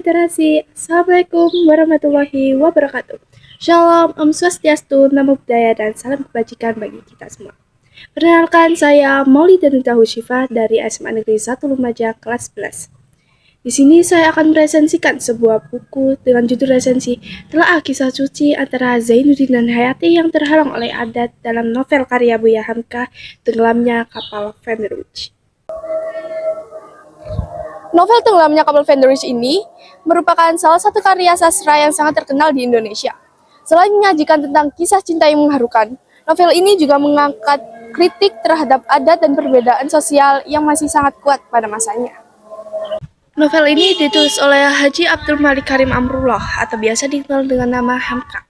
Literasi. Assalamualaikum warahmatullahi wabarakatuh. Shalom, Om Swastiastu, Namo Buddhaya, dan salam kebajikan bagi kita semua. Perkenalkan, saya Mauli Danuta Husyifa dari SMA Negeri 1 Lumajang kelas 11. Di sini saya akan meresensikan sebuah buku dengan judul resensi Telaah Kisah Suci antara Zainuddin dan Hayati yang terhalang oleh adat dalam novel karya Buya Hamka, Tenggelamnya Kapal Vanderwich. Novel Tenggelamnya Kapal Vanderwich ini merupakan salah satu karya sastra yang sangat terkenal di Indonesia. Selain menyajikan tentang kisah cinta yang mengharukan, novel ini juga mengangkat kritik terhadap adat dan perbedaan sosial yang masih sangat kuat pada masanya. Novel ini ditulis oleh Haji Abdul Malik Karim Amrullah atau biasa dikenal dengan nama Hamka.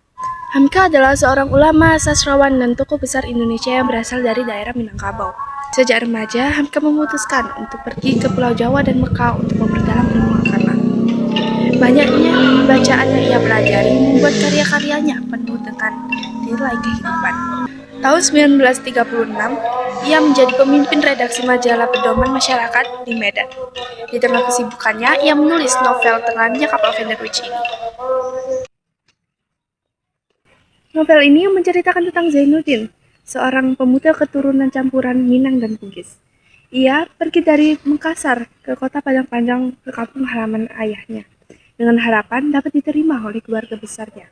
Hamka adalah seorang ulama, sastrawan, dan tokoh besar Indonesia yang berasal dari daerah Minangkabau. Sejak remaja, Hamka memutuskan untuk pergi ke Pulau Jawa dan Mekah untuk memperdalam ilmu agama. Banyaknya bacaan yang ia pelajari membuat karya-karyanya penuh dengan nilai kehidupan. Tahun 1936, ia menjadi pemimpin redaksi majalah Pedoman Masyarakat di Medan. Di tengah kesibukannya, ia menulis novel Tenggelamnya Kapal Vanderwich ini. Novel ini menceritakan tentang Zainuddin, seorang pemuda keturunan campuran Minang dan Bugis. Ia pergi dari Makassar ke kota Padang Panjang ke kampung halaman ayahnya, dengan harapan dapat diterima oleh keluarga besarnya.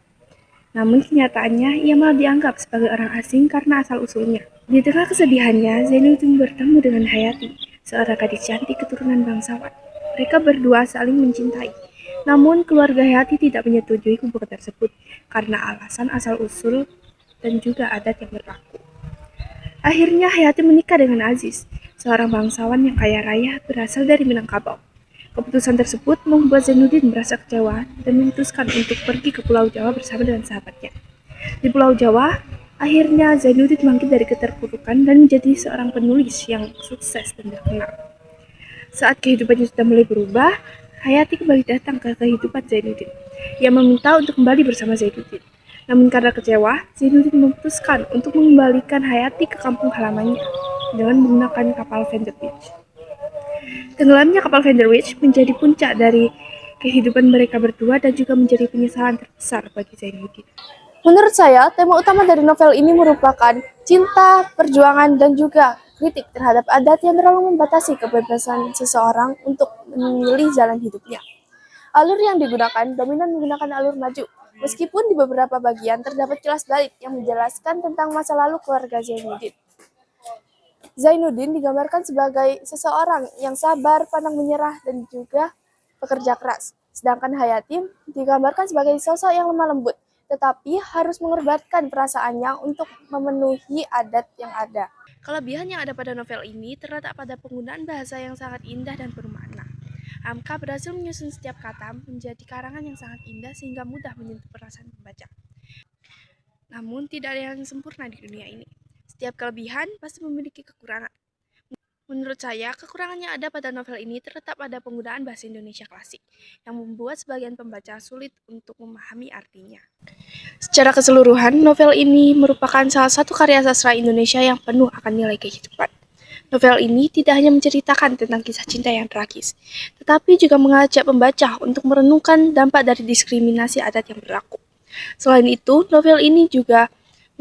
Namun kenyataannya ia malah dianggap sebagai orang asing karena asal-usulnya. Di tengah kesedihannya, Zainuddin bertemu dengan Hayati, seorang gadis cantik keturunan bangsawan. Mereka berdua saling mencintai. Namun keluarga Hayati tidak menyetujui hubungan tersebut karena alasan asal-usul dan juga adat yang berlaku. Akhirnya Hayati menikah dengan Aziz, seorang bangsawan yang kaya raya berasal dari Minangkabau. Keputusan tersebut membuat Zainuddin merasa kecewa dan memutuskan untuk pergi ke Pulau Jawa bersama dengan sahabatnya. Di Pulau Jawa, akhirnya Zainuddin bangkit dari keterpurukan dan menjadi seorang penulis yang sukses dan terkenal. Saat kehidupannya sudah mulai berubah, Hayati kembali datang ke kehidupan Zainuddin. Ia meminta untuk kembali bersama Zainuddin. Namun karena kecewa, Zainuddin memutuskan untuk mengembalikan Hayati ke kampung halamannya dengan menggunakan kapal Vanderwich. Tenggelamnya kapal Vanderwich menjadi puncak dari kehidupan mereka berdua dan juga menjadi penyesalan terbesar bagi Zainuddin. Menurut saya, tema utama dari novel ini merupakan cinta, perjuangan, dan juga kritik terhadap adat yang terlalu membatasi kebebasan seseorang untuk memilih jalan hidupnya. Alur yang digunakan dominan menggunakan alur maju, meskipun di beberapa bagian terdapat kilas balik yang menjelaskan tentang masa lalu keluarga Zainuddin. Zainuddin digambarkan sebagai seseorang yang sabar, pantang menyerah, dan juga pekerja keras. Sedangkan Hayati digambarkan sebagai sosok yang lemah lembut, tetapi harus mengorbankan perasaannya untuk memenuhi adat yang ada. Kelebihan yang ada pada novel ini terletak pada penggunaan bahasa yang sangat indah dan bermakna. Hamka berhasil menyusun setiap kata menjadi karangan yang sangat indah sehingga mudah menyentuh perasaan pembaca. Namun tidak ada yang sempurna di dunia ini. Setiap kelebihan pasti memiliki kekurangan. Menurut saya, kekurangan yang ada pada novel ini terletak pada penggunaan bahasa Indonesia klasik, yang membuat sebagian pembaca sulit untuk memahami artinya. Secara keseluruhan, novel ini merupakan salah satu karya sastra Indonesia yang penuh akan nilai kehidupan. Novel ini tidak hanya menceritakan tentang kisah cinta yang tragis, tetapi juga mengajak pembaca untuk merenungkan dampak dari diskriminasi adat yang berlaku. Selain itu, novel ini juga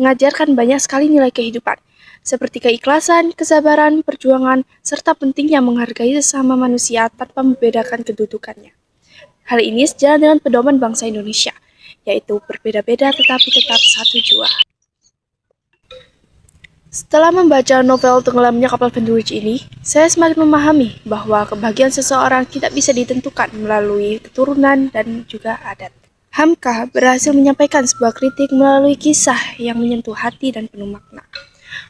mengajarkan banyak sekali nilai kehidupan, seperti keikhlasan, kesabaran, perjuangan, serta pentingnya menghargai sesama manusia tanpa membedakan kedudukannya. Hal ini sejalan dengan pedoman bangsa Indonesia, yaitu berbeda-beda tetapi tetap satu jua. Setelah membaca novel Tenggelamnya Kapal Vanderwich ini, saya semakin memahami bahwa kebahagiaan seseorang tidak bisa ditentukan melalui keturunan dan juga adat. Hamka berhasil menyampaikan sebuah kritik melalui kisah yang menyentuh hati dan penuh makna.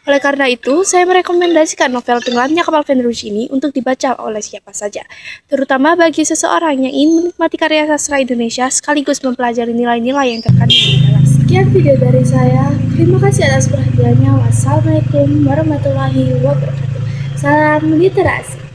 Oleh karena itu, saya merekomendasikan novel Tenggelamnya Kapal Vanderwich ini untuk dibaca oleh siapa saja, terutama bagi seseorang yang ingin menikmati karya sastra Indonesia sekaligus mempelajari nilai-nilai yang terkandung di dalam. Sekian video dari saya. Terima kasih atas perhatiannya. Wassalamualaikum warahmatullahi wabarakatuh. Salam literasi.